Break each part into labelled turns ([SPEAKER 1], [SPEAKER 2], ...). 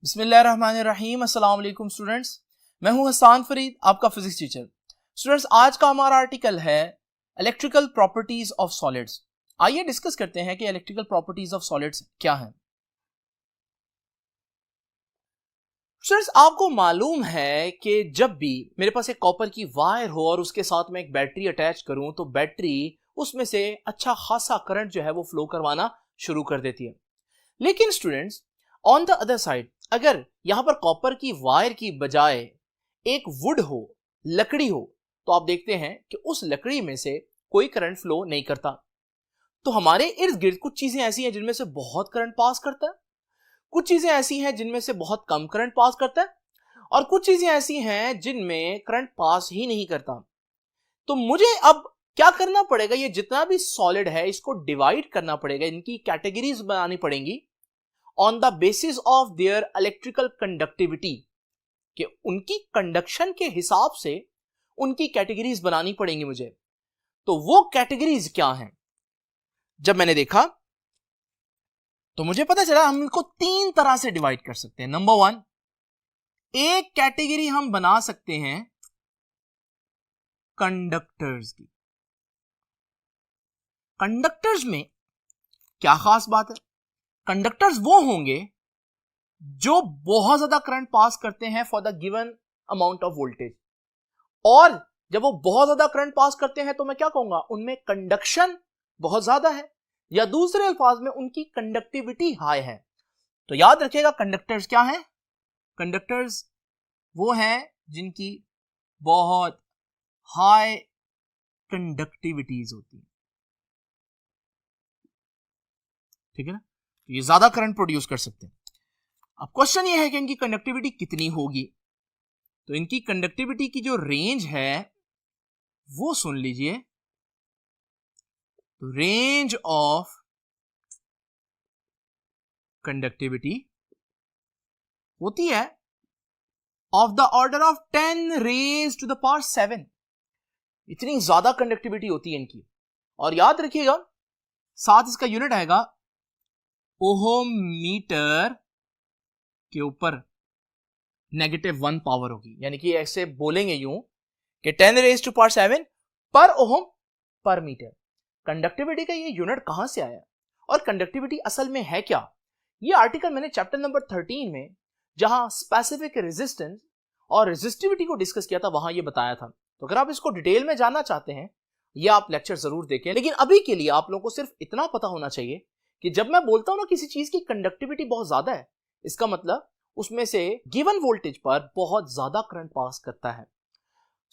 [SPEAKER 1] बिस्मिल्लाहिर्रहमानिर्रहीम। अस्सलाम वालेकुम स्टूडेंट्स, मैं हूं हसान फरीद, आपका फिजिक्स टीचर। स्टूडेंट्स, आज का हमारा आर्टिकल है इलेक्ट्रिकल प्रॉपर्टीज ऑफ सॉलिड्स। आइए डिस्कस करते हैं कि इलेक्ट्रिकल प्रॉपर्टीज ऑफ सॉलिड्स क्या हैं। स्टूडेंट्स, आपको मालूम है कि जब भी मेरे पास एक कॉपर की वायर हो और उसके साथ मैं एक बैटरी अटैच करूं तो बैटरी उसमें से अच्छा खासा करंट जो है वो फ्लो करवाना शुरू कर देती है। लेकिन students, on the other side, अगर यहां पर कॉपर की वायर की बजाय एक वुड हो, लकड़ी हो, तो आप देखते हैं कि उस लकड़ी में से कोई करंट फ्लो नहीं करता। तो हमारे इर्द गिर्द कुछ चीजें ऐसी हैं जिनमें से बहुत करंट पास करता है, कुछ चीजें ऐसी हैं जिनमें से बहुत कम करंट पास करता है, और कुछ चीजें ऐसी हैं जिनमें करंट पास ही नहीं करता। तो मुझे अब क्या करना पड़ेगा, ये जितना भी सॉलिड है इसको डिवाइड करना पड़ेगा, इनकी कैटेगरीज बनानी पड़ेंगी on the basis of their electrical conductivity, कि उनकी कंडक्शन के हिसाब से उनकी कैटेगरीज बनानी पड़ेंगी मुझे। तो वो कैटेगरीज क्या हैं? जब मैंने देखा तो मुझे पता चला हम इनको तीन तरह से डिवाइड कर सकते हैं। नंबर वन, एक कैटेगरी हम बना सकते हैं कंडक्टर्स की। कंडक्टर्स में क्या खास बात है? कंडक्टर्स वो होंगे जो बहुत ज्यादा करंट पास करते हैं for the given amount of voltage, और जब वो बहुत ज्यादा करंट पास करते हैं तो मैं क्या कहूंगा, उनमें कंडक्शन बहुत ज्यादा है, या दूसरे अल्फाज में उनकी कंडक्टिविटी हाई है। तो याद रखिएगा, कंडक्टर्स क्या है? कंडक्टर्स वो हैं जिनकी बहुत हाई कंडक्टिविटीज होती है, ठीक है ना? तो ये ज्यादा करंट प्रोड्यूस कर सकते हैं। अब क्वेश्चन ये है कि इनकी कंडक्टिविटी कितनी होगी। तो इनकी कंडक्टिविटी की जो रेंज है वो सुन लीजिए। तो रेंज ऑफ कंडक्टिविटी होती है of the order of 10 raise to the power 7। इतनी ज्यादा कंडक्टिविटी होती है इनकी। और याद रखिएगा, साथ इसका यूनिट आएगा ओहम मीटर के ऊपर -1 पावर होगी, यानी कि ऐसे बोलेंगे यूं कि 10 रेज टू पावर 7 पर ओहम पर मीटर। कंडक्टिविटी का ये यूनिट कहां से आया और कंडक्टिविटी असल में है क्या, ये आर्टिकल मैंने चैप्टर नंबर 13 में, जहां स्पेसिफिक रेजिस्टेंस और रेजिस्टिविटी को डिस्कस किया था, वहां ये बताया था। तो अगर आप इसको डिटेल में जानना चाहते हैं, ये आप लेक्चर जरूर देखें। लेकिन अभी के लिए आप लोगों को सिर्फ इतना पता होना चाहिए कि जब मैं बोलता हूं ना किसी चीज की कंडक्टिविटी बहुत ज्यादा है, इसका मतलब उसमें से गिवन वोल्टेज पर बहुत ज्यादा करंट पास करता है।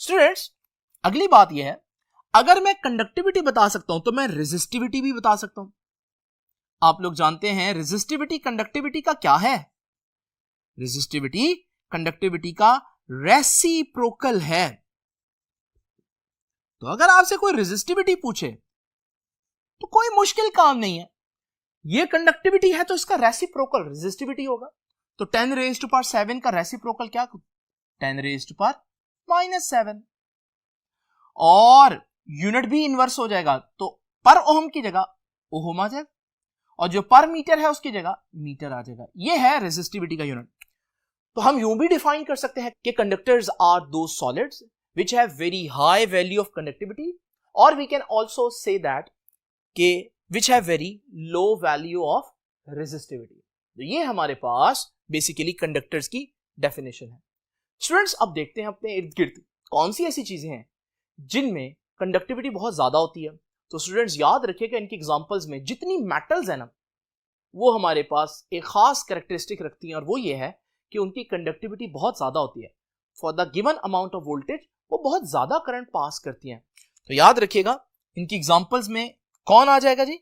[SPEAKER 1] स्टूडेंट्स, अगली बात यह है, अगर मैं कंडक्टिविटी बता सकता हूं तो मैं रेजिस्टिविटी भी बता सकता हूं। आप लोग जानते हैं रेजिस्टिविटी कंडक्टिविटी का क्या है? रेजिस्टिविटी कंडक्टिविटी का रेसिप्रोकल है। तो अगर आपसे कोई रेजिस्टिविटी पूछे तो कोई मुश्किल काम नहीं है, ये कंडक्टिविटी है तो इसका रेसिप्रोकल रेजिस्टिविटी होगा। तो 10 रेज टू पावर 7 का रेसिप्रोकल क्या? 10 रेज टू पावर -7, और यूनिट भी इनवर्स हो जाएगा, तो पर ओहम की जगह ओहम आ जाएगा, और जो पर मीटर है उसकी जगह मीटर आ जाएगा। ये है रेजिस्टिविटी का यूनिट। तो हम यूं भी डिफाइन कर सकते हैं कि कंडक्टर्स आर दो solids which have very high value of conductivity, or we can also say that के which have very low value of resistivity। तो ये हमारे पास बेसिकली कंडक्टर्स की डेफिनेशन है। स्टूडेंट्स, अब देखते हैं अपने इर्द गिर्द कौन सी ऐसी चीजें हैं जिनमें कंडक्टिविटी बहुत ज्यादा होती है। तो स्टूडेंट्स, याद रखिएगा, इनकी एग्जांपल्स में जितनी मेटल्स है ना, वो हमारे पास एक खास कैरेक्टरिस्टिक रखती हैं, और वो ये है कि उनकी कंडक्टिविटी बहुत ज्यादा होती है for the given amount of voltage, वो बहुत ज्यादा करंट पास करती हैं। तो याद रखिएगा, इनकी एग्जांपल्स में कौन आ जाएगा जी?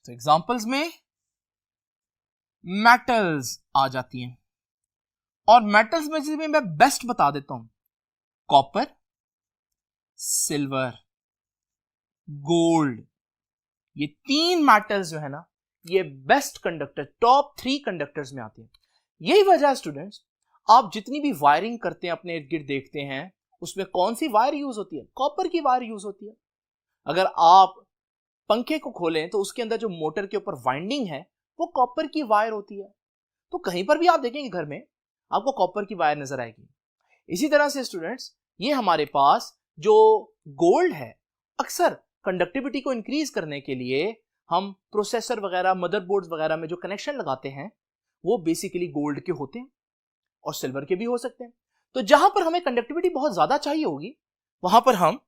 [SPEAKER 1] तो एग्जांपल्स में मेटल्स आ जाती हैं, और मेटल्स में से मैं बेस्ट बता देता हूं, कॉपर, सिल्वर, गोल्ड। ये तीन मेटल्स जो है ना, ये बेस्ट कंडक्टर, टॉप 3 कंडक्टर्स में आते हैं। यही वजह स्टूडेंट्स, आप जितनी भी वायरिंग करते हैं अपने इर्द गिर्द देखते हैं, उसमें कौन सी वायर यूज होती है? कॉपर की वायर यूज होती है। अगर आप पंखे को खोलें तो उसके अंदर जो मोटर के ऊपर वाइंडिंग है वो कॉपर की वायर होती है। तो कहीं पर भी आप देखेंगे घर में आपको कॉपर की वायर नजर आएगी। इसी तरह से स्टूडेंट्स, ये हमारे पास जो गोल्ड है, अक्सर कंडक्टिविटी को इंक्रीज करने के लिए हम प्रोसेसर वगैरह, मदरबोर्ड्स वगैरह में जो कनेक्शन लगाते हैं वो बेसिकली गोल्ड के होते हैं और सिल्वर के भी हो सकते हैं। तो जहां पर हमें कंडक्टिविटी बहुत ज्यादा चाहिए होगी वहां पर हम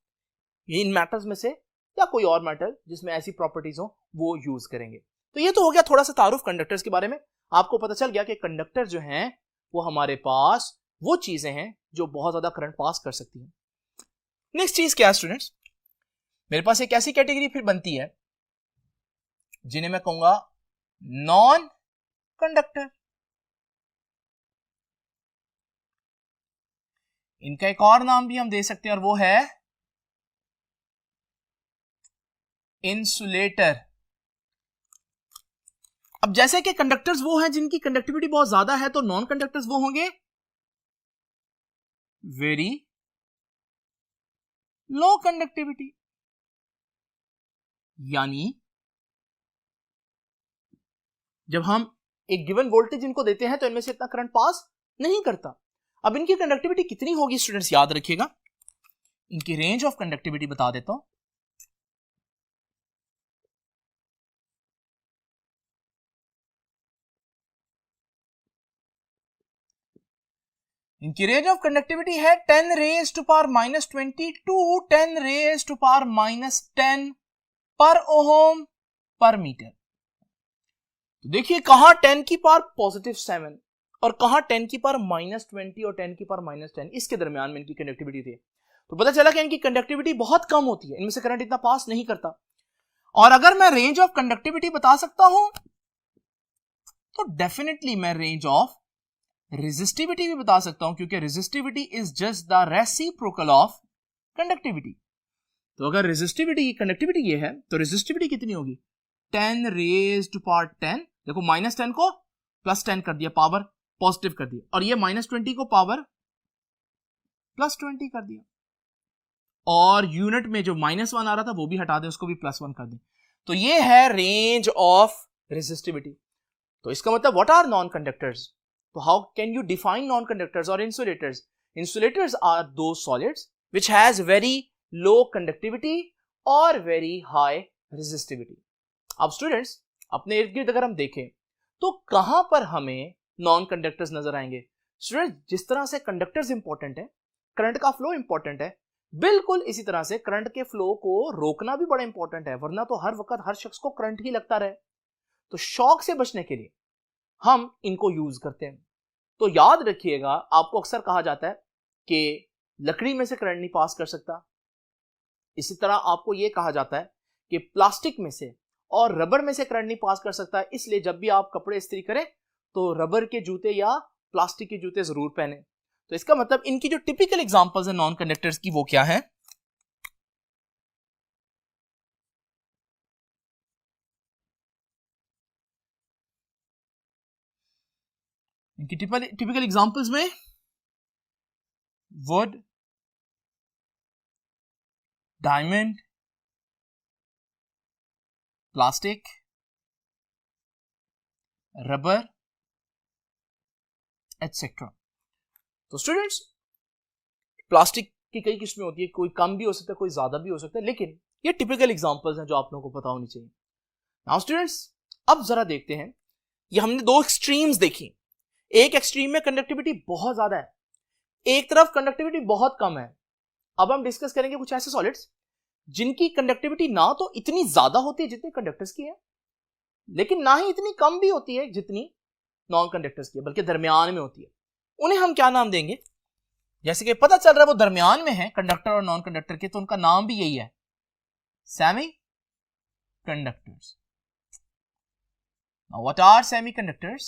[SPEAKER 1] इन मेटल्स में से या कोई और मेटल जिसमें ऐसी प्रॉपर्टीज हो वो यूज करेंगे। तो ये तो हो गया थोड़ा सा तारुफ कंडक्टर्स के बारे में। आपको पता चल गया कि कंडक्टर जो हैं वो हमारे पास वो चीजें हैं जो बहुत ज्यादा करंट पास कर सकती हैं। नेक्स्ट चीज क्या है स्टूडेंट्स, मेरे पास एक ऐसी कैटेगरी फिर बनती है जिन्हें मैं कहूंगा नॉन कंडक्टर। इनका एक और नाम भी हम दे सकते हैं और वो है इंसुलेटर। अब जैसे कि कंडक्टर्स वो हैं जिनकी कंडक्टिविटी बहुत ज्यादा है, तो नॉन कंडक्टर्स वो होंगे वेरी लो कंडक्टिविटी। यानी जब हम एक गिवन वोल्टेज इनको देते हैं तो इनमें से इतना करंट पास नहीं करता। अब इनकी कंडक्टिविटी कितनी होगी स्टूडेंट्स, याद रखिएगा, इनकी रेंज ऑफ कंडक्टिविटी बता देता हूं। इनकी रेंज ऑफ कंडक्टिविटी है 10 raise to power -20 to 10 raise to power -10 पर ओम पर मीटर। तो देखिए कहां 10 की पावर +7 और कहां 10 की पावर -20 और 10 की पावर -10, इसके दरमियान में इनकी कंडक्टिविटी थी। तो पता चला कि इनकी कंडक्टिविटी बहुत कम होती है, इनमें से करंट इतना पास नहीं करता। और अगर मैं रेंज ऑफ कंडक्टिविटी बता सकता हूं तो डेफिनेटली मैं रेंज ऑफ रेजिस्टिविटी भी बता सकता हूं, क्योंकि resistivity is just the reciprocal of conductivity. तो अगर रेजिस्टिविटी की कंडक्टिविटी ये है तो रेजिस्टिविटी कितनी होगी? 10 रेज टू पावर 10, देखो -10 को +10 कर दिया, पावर पॉजिटिव कर दिया, और ये -20 को पावर +20 कर दिया, और यूनिट में जो -1 आ रहा था वो भी हटा दें, उसको भी +1 कर दें। तो ये है रेंज ऑफ रेजिस्टिविटी। तो इसका मतलब व्हाट आर नॉन कंडक्टर्स? तो how can you define non conductors और इंसुलेटर्स? इंसुलेटर्स आर दो solids which has very low conductivity और वेरी हाई रेजिस्टिविटी। अब स्टूडेंट्स, अपने इर्द गिर्द अगर हम देखें तो कहां पर हमें नॉन कंडक्टर्स नजर आएंगे? स्टूडेंट्स, जिस तरह से कंडक्टर्स इंपॉर्टेंट है, करंट का फ्लो इंपॉर्टेंट है, बिल्कुल इसी तरह से करंट के फ्लो को रोकना भी बड़ा इंपॉर्टेंट है, वरना तो हर वक्त हर शख्स को करंट ही लगता रहे। तो शॉक से बचने के लिए हम इनको यूज करते हैं। तो याद रखिएगा, आपको अक्सर कहा जाता है कि लकड़ी में से करंट नहीं पास कर सकता। इसी तरह आपको यह कहा जाता है कि प्लास्टिक में से और रबर में से करंट नहीं पास कर सकता, इसलिए जब भी आप कपड़े इस्त्री करें तो रबर के जूते या प्लास्टिक के जूते जरूर पहने। तो इसका मतलब इनकी जो टिपिकल एग्जांपल्स है नॉन कंडक्टर्स की वो क्या है? इनकी टिपिकल एग्जांपल्स में would, diamond, plastic, rubber etcetera. तो स्टूडेंट्स, प्लास्टिक की कई किस्में होती है, कोई कम भी हो सकता है, कोई ज्यादा भी हो सकता है, लेकिन ये टिपिकल एग्जांपल्स हैं जो आप लोगों को पता होनी चाहिए। नाउ स्टूडेंट्स, अब जरा देखते हैं, ये हमने दो एक्सट्रीम्स देखी। एक एक्सट्रीम में कंडक्टिविटी बहुत ज्यादा है, एक तरफ कंडक्टिविटी बहुत कम है। अब हम डिस्कस करेंगे कुछ ऐसे सॉलिड्स जिनकी कंडक्टिविटी ना तो इतनी ज्यादा होती है जितनी कंडक्टर्स की है, लेकिन ना ही इतनी कम भी होती है जितनी नॉन कंडक्टर्स की है, बल्कि दरमियान में होती है। उन्हें हम क्या नाम देंगे? जैसे कि पता चल रहा है वो दरमियान में है कंडक्टर और नॉन कंडक्टर के, तो उनका नाम भी यही है, semi conductors. Now what are semiconductors?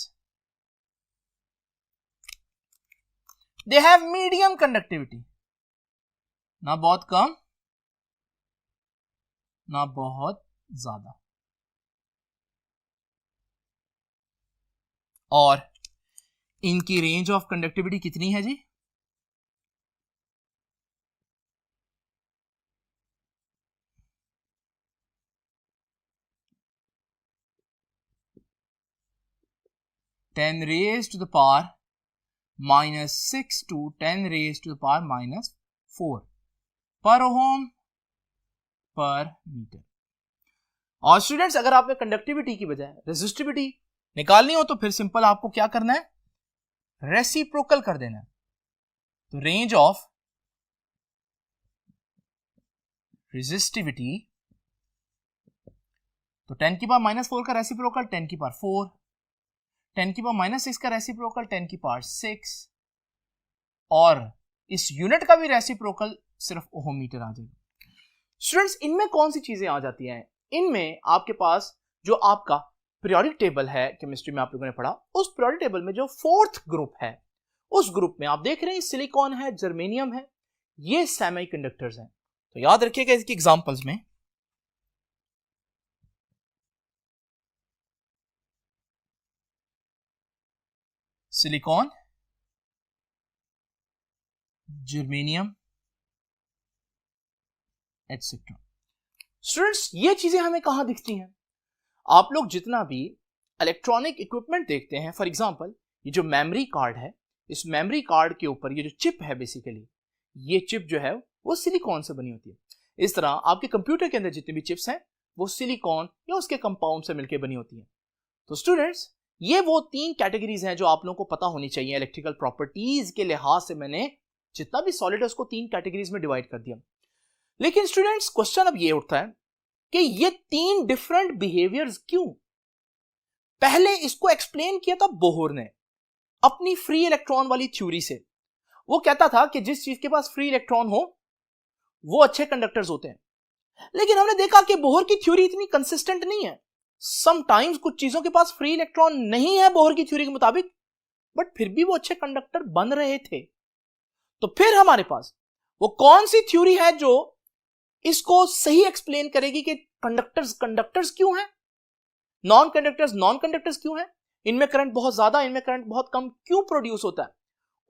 [SPEAKER 1] They have medium conductivity, ना बहुत कम ना बहुत ज्यादा, और इनकी रेंज ऑफ कंडक्टिविटी कितनी है जी? 10 raised to the power minus 6 to 10 raised to the power minus 4 per ohm per meter। और स्टूडेंट्स अगर आपने कंडक्टिविटी की बजाय रेजिस्टिविटी निकालनी हो तो फिर सिंपल आपको क्या करना है, रेसिप्रोकल कर देना है। तो रेंज ऑफ रेजिस्टिविटी, तो 10 की पावर माइनस 4 का रेसिप्रोकल 10 की पावर 4, 10 की पावर माइनस 6 का रेसिप्रोकल 10 की पावर 6, और इस यूनिट का भी रेसिप्रोकल सिर्फ ओम मीटर आ जाएगा। स्टूडेंट्स इनमें कौन सी चीजें आ जाती हैं, इनमें आपके पास जो आपका पीरियोडिक टेबल है केमिस्ट्री में आप लोगों ने पढ़ा, उस पीरियोडिक टेबल में जो फोर्थ ग्रुप है उस ग्रुप में आप देख रहे हैं सिलिकॉन है, जर्मेनियम है, ये सेमीकंडक्टर्स हैं। तो याद रखिएगा इसकी एग्जांपल्स में सिलिकॉन, जर्मेनियम एटसेट्रा। स्टूडेंट्स ये चीजें हमें कहां दिखती हैं, आप लोग जितना भी इलेक्ट्रॉनिक इक्विपमेंट देखते हैं, फॉर एग्जांपल ये जो मेमोरी कार्ड है, इस मेमोरी कार्ड के ऊपर ये जो चिप है, बेसिकली ये चिप जो है वो सिलिकॉन से बनी होती है। इस तरह आपके कंप्यूटर के अंदर जितने भी चिप्स हैं वो सिलिकॉन या उसके कंपाउंड से मिलकर बनी होती है। तो स्टूडेंट्स ये वो 3 कैटेगरीज हैं जो आप लोगों को पता होनी चाहिए। इलेक्ट्रिकल प्रॉपर्टीज के लिहाज से मैंने जितना भी सॉलिड है उसको 3 कैटेगरीज में डिवाइड कर दिया। लेकिन स्टूडेंट्स क्वेश्चन अब ये उठता है कि ये 3 डिफरेंट बिहेवियर्स क्यों? पहले इसको एक्सप्लेन किया था बोहर ने अपनी फ्री इलेक्ट्रॉन वाली थ्योरी से। वो कहता था कि जिस चीज के पास फ्री इलेक्ट्रॉन हो वो अच्छे कंडक्टर्स होते हैं। लेकिन हमने देखा कि बोहर की थ्योरी इतनी कंसिस्टेंट नहीं है। समटाइम्स कुछ चीजों के पास फ्री इलेक्ट्रॉन नहीं है बोहर की थ्योरी के मुताबिक, बट फिर भी वो अच्छे कंडक्टर बन रहे थे। तो फिर हमारे पास वो कौन सी थ्योरी है जो इसको सही एक्सप्लेन करेगी कि कंडक्टर्स क्यों हैं, नॉन कंडक्टर्स क्यों हैं, इनमें करंट बहुत ज्यादा, इनमें करंट बहुत कम क्यों प्रोड्यूस होता है,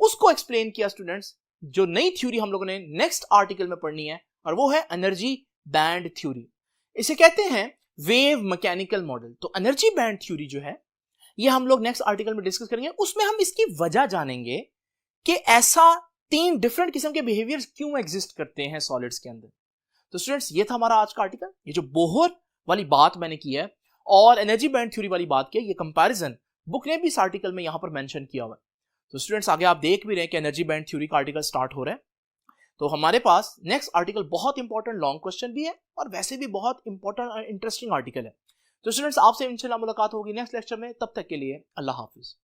[SPEAKER 1] उसको एक्सप्लेन किया स्टूडेंट्स। जो नई थ्योरी हम लोगों ने नेक्स्ट आर्टिकल में पढ़नी है और वो है एनर्जी बैंड थ्योरी। इसे कहते हैं वेव मैकेनिकल मॉडल। तो एनर्जी बैंड थ्योरी जो है ये हम लोग नेक्स्ट आर्टिकल में डिस्कस करेंगे। उसमें हम इसकी वजह जानेंगे कि ऐसा 3 डिफरेंट किस्म के बिहेवियर्स क्यों एग्जिस्ट करते हैं सॉलिड्स के अंदर। तो स्टूडेंट्स ये था हमारा आज का आर्टिकल। ये जो बोहर वाली बात मैंने की है और एनर्जी बैंड थ्योरी वाली बात की है, ये कंपैरिजन बुक ने भी इस आर्टिकल में यहां पर मेंशन किया हुआ है। तो स्टूडेंट्स आगे आप देख भी रहे हैं कि एनर्जी बैंड थ्योरी का आर्टिकल स्टार्ट हो रहा है। तो हमारे पास नेक्स्ट आर्टिकल बहुत इंपॉर्टेंट लॉन्ग क्वेश्चन भी है और वैसे भी बहुत इंपॉर्टेंट और इंटरेस्टिंग आर्टिकल है। तो स्टूडेंट्स आपसे इंशाल्लाह मुलाकात होगी नेक्स्ट लेक्चर में। तब तक के लिए अल्लाह हाफिज।